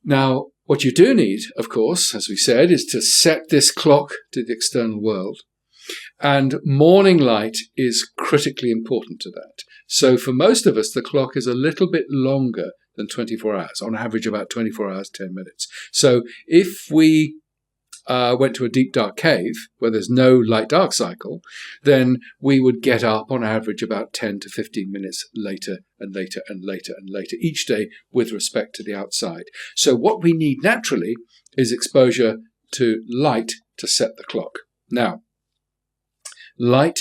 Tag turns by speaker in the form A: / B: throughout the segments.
A: Now, what you do need, of course, as we said, is to set this clock to the external world. And morning light is critically important to that. So for most of us, the clock is a little bit longer than 24 hours, on average about 24 hours, 10 minutes. So if we went to a deep dark cave where there's no light-dark cycle, then we would get up on average about 10 to 15 minutes later and later and later and later each day with respect to the outside. So what we need naturally is exposure to light to set the clock. Now, light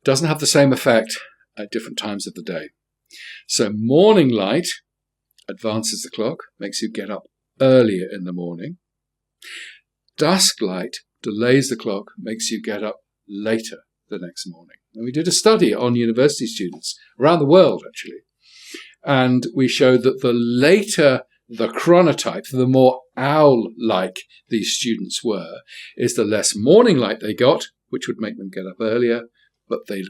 A: doesn't have the same effect at different times of the day. So morning light advances the clock, makes you get up earlier in the morning. Dusk light delays the clock, makes you get up later the next morning. And we did a study on university students around the world, actually. And we showed that the later the chronotype, the more owl-like these students were, is the less morning light they got, which would make them get up earlier, but they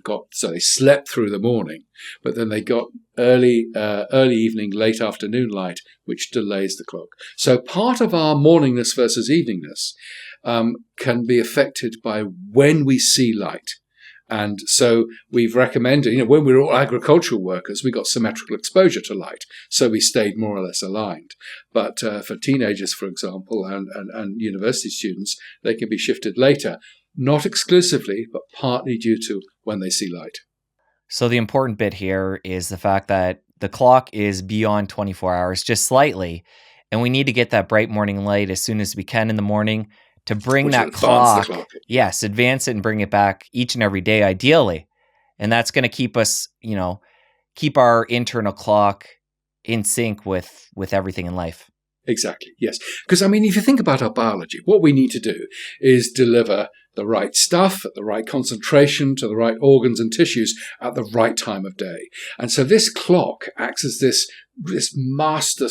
A: slept through the morning, but then they got early evening, late afternoon light, which delays the clock. So part of our morningness versus eveningness can be affected by when we see light. And so we've recommended, when we were all agricultural workers, we got symmetrical exposure to light. So we stayed more or less aligned. But for teenagers, for example, and university students, they can be shifted later. Not exclusively, but partly due to when they see light.
B: So the important bit here is the fact that the clock is beyond 24 hours, just slightly, and we need to get that bright morning light as soon as we can in the morning to bring that clock. Yes, advance it and bring it back each and every day, ideally. And that's going to keep us, keep our internal clock in sync with everything in life.
A: Exactly, yes. Because, if you think about our biology, what we need to do is deliver the right stuff at the right concentration to the right organs and tissues at the right time of day. And so this clock acts as this master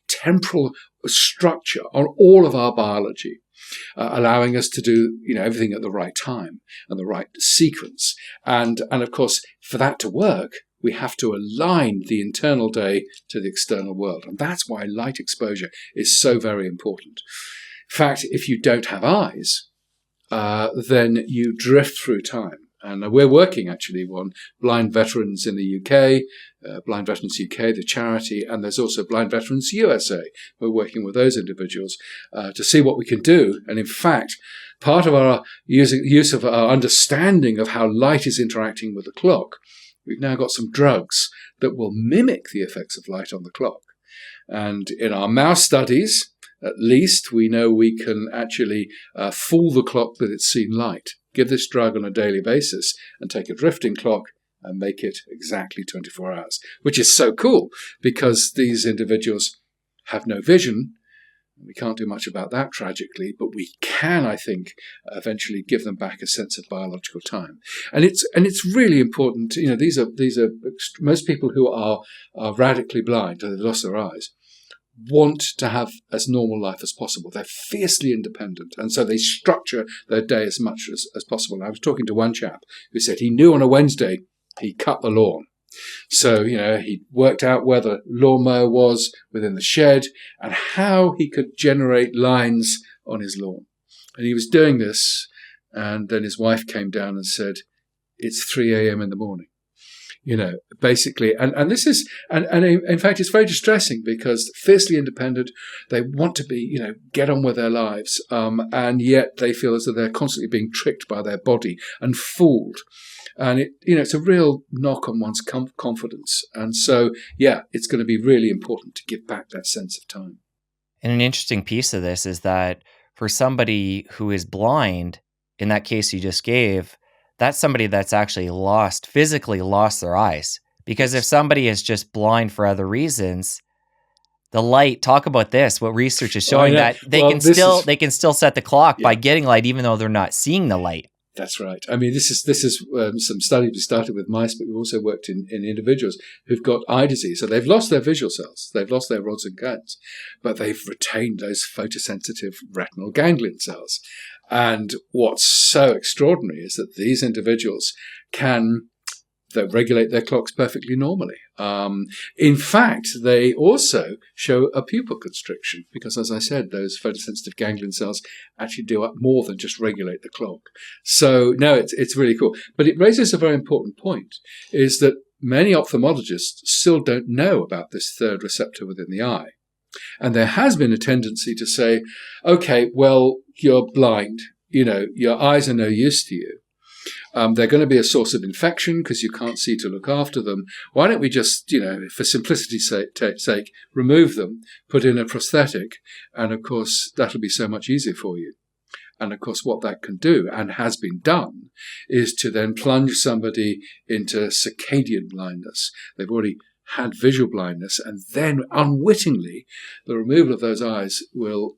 A: temporal structure on all of our biology, allowing us to do everything at the right time and the right sequence. And of course, for that to work, we have to align the internal day to the external world. And that's why light exposure is so very important. In fact, if you don't have eyes, then you drift through time. And we're working actually on Blind Veterans in the UK, Blind Veterans UK, the charity, and there's also Blind Veterans USA. We're working with those individuals to see what we can do. And in fact, part of our use of our understanding of how light is interacting with the clock, we've now got some drugs that will mimic the effects of light on the clock. And in our mouse studies, at least, we know we can actually fool the clock that it's seen light. Give this drug on a daily basis and take a drifting clock and make it exactly 24 hours, which is so cool because these individuals have no vision. We can't do much about that, tragically, but we can, I think, eventually give them back a sense of biological time. And it's really important. These are most people who are radically blind, or they've lost their eyes, want to have as normal life as possible. They're fiercely independent, and so they structure their day as much as possible. And I was talking to one chap who said he knew on a Wednesday he cut the lawn. So, he worked out where the lawnmower was within the shed and how he could generate lines on his lawn. And he was doing this, and then his wife came down and said, it's 3 a.m. in the morning. Basically, and this is, and in fact, it's very distressing because fiercely independent, they want to be, get on with their lives, and yet they feel as though they're constantly being tricked by their body and fooled. And it's a real knock on one's confidence. And so, it's going to be really important to give back that sense of time.
B: And an interesting piece of this is that for somebody who is blind, in that case you just gave, that's somebody that's actually physically lost their eyes. Because if somebody is just blind for other reasons, the light, talk about this, what research is showing that they can still set the clock by getting light even though they're not seeing the light.
A: That's right. This is some studies we started with mice, but we've also worked in individuals who've got eye disease. So they've lost their visual cells, they've lost their rods and cones, but they've retained those photosensitive retinal ganglion cells. And what's so extraordinary is that these individuals can they regulate their clocks perfectly normally. In fact, they also show a pupil constriction because, as I said, those photosensitive ganglion cells actually do more than just regulate the clock. So, no, it's really cool. But it raises a very important point, is that many ophthalmologists still don't know about this third receptor within the eye. And there has been a tendency to say, okay, well, you're blind, your eyes are no use to you. They're going to be a source of infection because you can't see to look after them. Why don't we just, for simplicity's sake, remove them, put in a prosthetic, and of course, that'll be so much easier for you. And of course, what that can do, and has been done, is to then plunge somebody into circadian blindness. They've already had visual blindness, and then unwittingly, the removal of those eyes will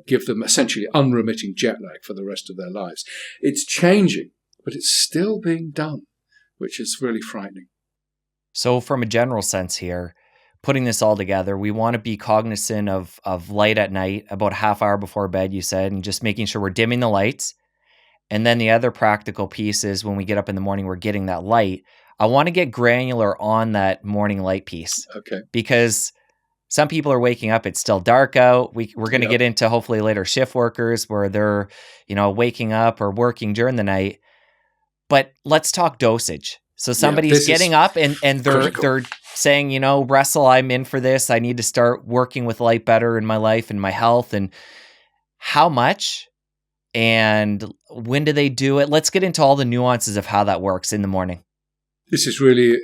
A: give them essentially unremitting jet lag for the rest of their lives. It's changing, but it's still being done, which is really frightening.
B: So from a general sense here, putting this all together, we want to be cognizant of light at night, about a half hour before bed, you said, and just making sure we're dimming the lights. And then the other practical piece is when we get up in the morning, we're getting that light. I want to get granular on that morning light piece.
A: Okay.
B: Because some people are waking up, it's still dark out. We're going to get into hopefully later shift workers where they're, waking up or working during the night. But let's talk dosage. So somebody's getting up and they're saying, Russell, I'm in for this. I need to start working with light better in my life and my health. And how much and when do they do it? Let's get into all the nuances of how that works in the morning.
A: This is really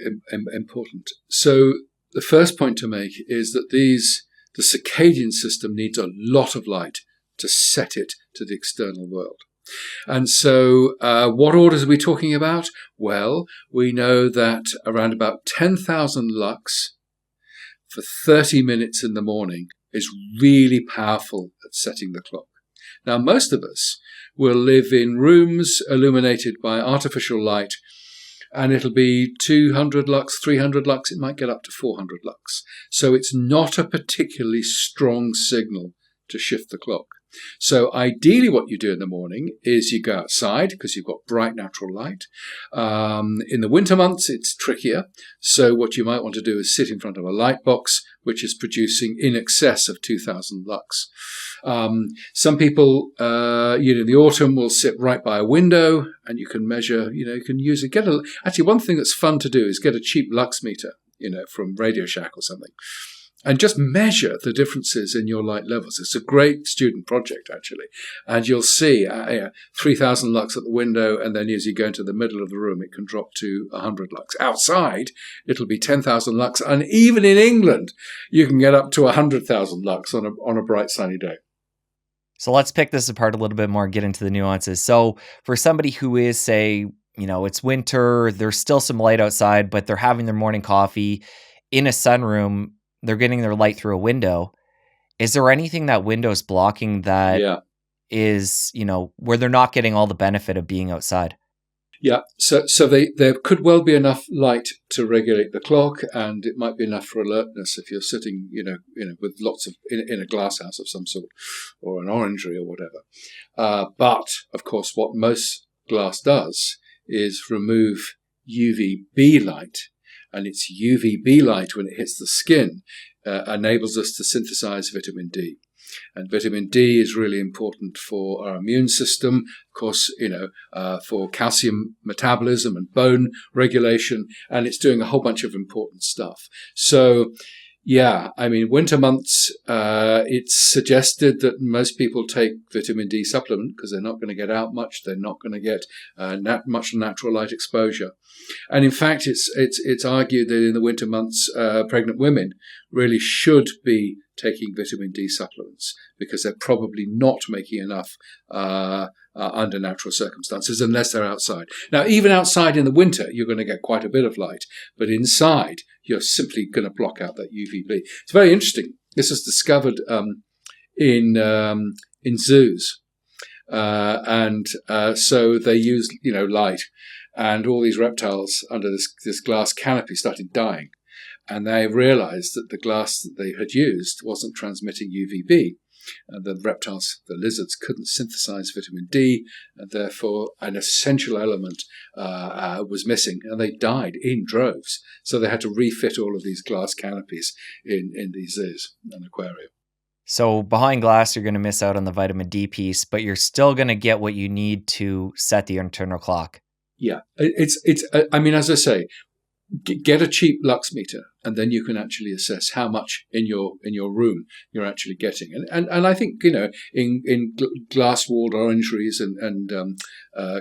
A: important. So the first point to make is that the circadian system needs a lot of light to set it to the external world. And so what orders are we talking about? Well, we know that around about 10,000 lux for 30 minutes in the morning is really powerful at setting the clock. Now, most of us will live in rooms illuminated by artificial light, and it'll be 200 lux, 300 lux, it might get up to 400 lux. So it's not a particularly strong signal to shift the clock. So ideally what you do in the morning is you go outside because you've got bright natural light. In the winter months, it's trickier. So what you might want to do is sit in front of a light box, which is producing in excess of 2,000 lux. Some people, in the autumn will sit right by a window and you can measure, you can use it. Actually, one thing that's fun to do is get a cheap lux meter, from Radio Shack or something, and just measure the differences in your light levels. It's a great student project, actually. And you'll see 3,000 lux at the window, and then as you go into the middle of the room, it can drop to 100 lux. Outside, it'll be 10,000 lux. And even in England, you can get up to 100,000 lux on a bright sunny day.
B: So let's pick this apart a little bit more and get into the nuances. So for somebody who is, say, it's winter, there's still some light outside, but they're having their morning coffee in a sunroom, they're getting their light through a window. Is there anything that window's blocking that is, where they're not getting all the benefit of being outside?
A: Yeah, so there could well be enough light to regulate the clock, and it might be enough for alertness if you're sitting, with lots of in a glass house of some sort, or an orangery or whatever. But of course, what most glass does is remove UVB light. And it's UVB light, when it hits the skin, enables us to synthesize vitamin D. And vitamin D is really important for our immune system, of course, for calcium metabolism and bone regulation, and it's doing a whole bunch of important stuff. So, winter months, it's suggested that most people take vitamin D supplement because they're not going to get out much. They're not going to get much natural light exposure. And in fact, it's argued that in the winter months, pregnant women really should be taking vitamin D supplements because they're probably not making enough under natural circumstances unless they're outside. Now, even outside in the winter, you're going to get quite a bit of light, but inside, you're simply going to block out that UVB. It's very interesting. This is discovered in zoos, so they use light, and all these reptiles under this glass canopy started dying. And they realized that the glass that they had used wasn't transmitting UVB. And the reptiles, the lizards, couldn't synthesize vitamin D, and therefore an essential element was missing, and they died in droves. So they had to refit all of these glass canopies in these zoos and aquarium.
B: So behind glass, you're going to miss out on the vitamin D piece, but you're still going to get what you need to set the internal clock.
A: Yeah, it's. I mean, as I say, get a cheap lux meter, and then you can actually assess how much in your room you're actually getting. And I think, in glass-walled orangeries and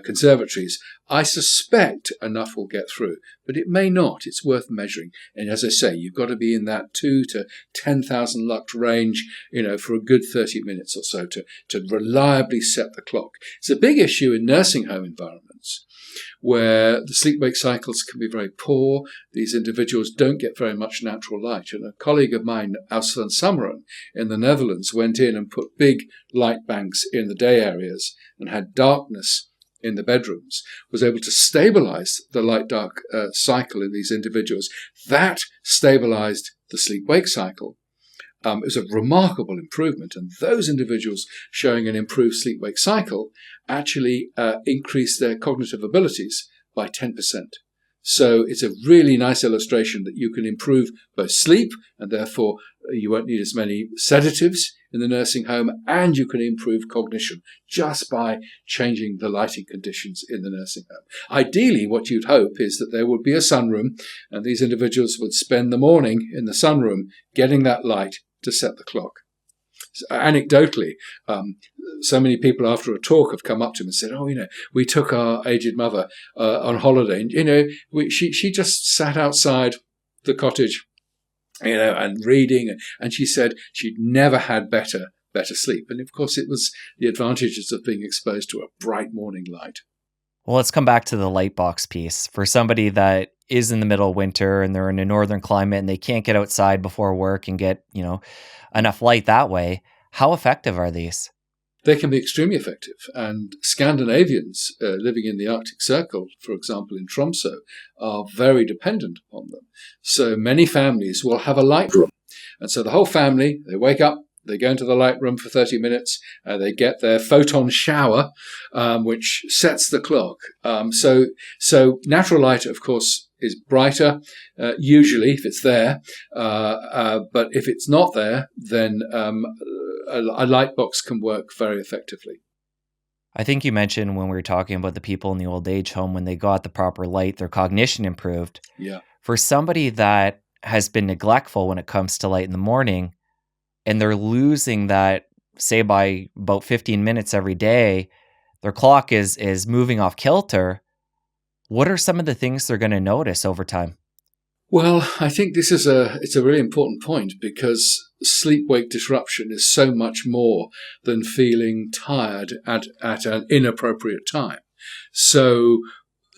A: conservatories, I suspect enough will get through, but it may not. It's worth measuring. And as I say, you've got to be in that 2 to 10,000 lux range, for a good 30 minutes or so to reliably set the clock. It's a big issue in nursing home environments, where the sleep-wake cycles can be very poor. These individuals don't get very much natural light. And a colleague of mine, Aus van Summeren, in the Netherlands, went in and put big light banks in the day areas and had darkness in the bedrooms, was able to stabilize the light-dark cycle in these individuals. That stabilized the sleep-wake cycle. It was a remarkable improvement, and those individuals showing an improved sleep-wake cycle actually increased their cognitive abilities by 10%. So it's a really nice illustration that you can improve both sleep, and therefore you won't need as many sedatives in the nursing home, and you can improve cognition just by changing the lighting conditions in the nursing home. Ideally, what you'd hope is that there would be a sunroom, and these individuals would spend the morning in the sunroom getting that light to set the clock. Anecdotally, so many people after a talk have come up to me and said, we took our aged mother on holiday, and, she just sat outside the cottage, and reading, and she said she'd never had better sleep. And of course, it was the advantages of being exposed to a bright morning light.
B: Well, let's come back to the light box piece. For somebody that is in the middle of winter and they're in a northern climate and they can't get outside before work and get, enough light that way, how effective are these?
A: They can be extremely effective. And Scandinavians living in the Arctic Circle, for example, in Tromsø, are very dependent upon them. So many families will have a light room. And so the whole family, they wake up, they go into the light room for 30 minutes, they get their photon shower, which sets the clock. So natural light, of course, is brighter, usually, if it's there. But if it's not there, then a light box can work very effectively.
B: I think you mentioned when we were talking about the people in the old age home, when they got the proper light, their cognition improved.
A: Yeah.
B: For somebody that has been neglectful when it comes to light in the morning, and they're losing that, say, by about 15 minutes every day, their clock is moving off kilter, what are some of the things they're going to notice over time?
A: Well, I think it's a really important point, because sleep-wake disruption is so much more than feeling tired at an inappropriate time. So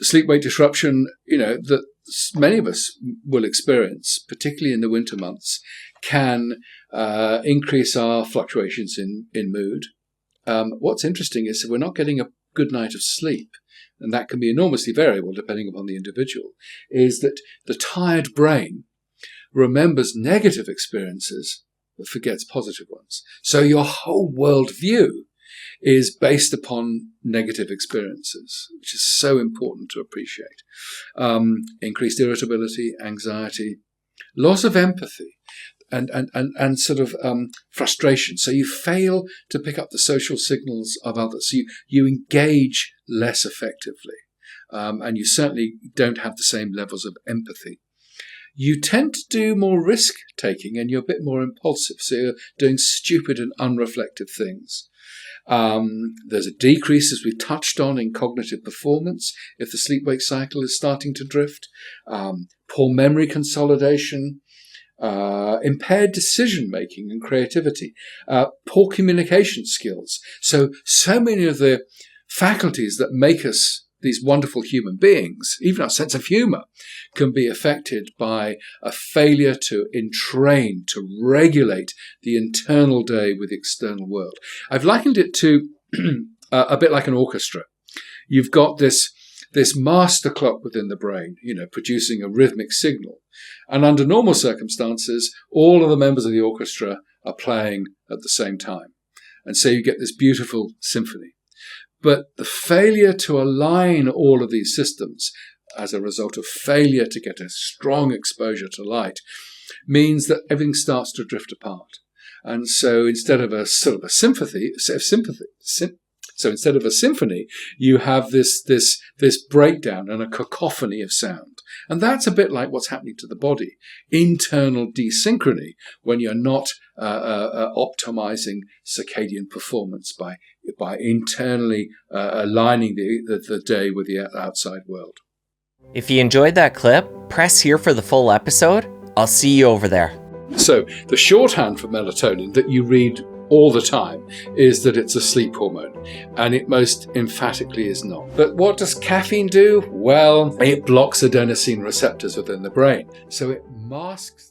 A: sleep-wake disruption, that many of us will experience, particularly in the winter months, can increase our fluctuations in mood. What's interesting is that we're not getting a good night of sleep, and that can be enormously variable depending upon the individual, is that the tired brain remembers negative experiences but forgets positive ones. So your whole worldview is based upon negative experiences, which is so important to appreciate. Increased irritability, anxiety, loss of empathy, and sort of frustration. So you fail to pick up the social signals of others. You engage less effectively, and you certainly don't have the same levels of empathy. You tend to do more risk-taking, and you're a bit more impulsive. So you're doing stupid and unreflective things. There's a decrease, as we've touched on, in cognitive performance if the sleep-wake cycle is starting to drift. Poor memory consolidation. Impaired decision-making and creativity, poor communication skills. So many of the faculties that make us these wonderful human beings, even our sense of humor, can be affected by a failure to entrain, to regulate the internal day with the external world. I've likened it to a bit like an orchestra. You've got this this master clock within the brain, producing a rhythmic signal. And under normal circumstances, all of the members of the orchestra are playing at the same time. And so you get this beautiful symphony. But the failure to align all of these systems as a result of failure to get a strong exposure to light means that everything starts to drift apart. And so instead of a sort of a symphony, you have this breakdown and a cacophony of sound. And that's a bit like what's happening to the body. Internal desynchrony when you're not optimizing circadian performance by internally aligning the day with the outside world.
B: If you enjoyed that clip, press here for the full episode. I'll see you over there.
A: So the shorthand for melatonin that you read all the time is that it's a sleep hormone, and it most emphatically is not. But what does caffeine do? Well, it blocks adenosine receptors within the brain, so it masks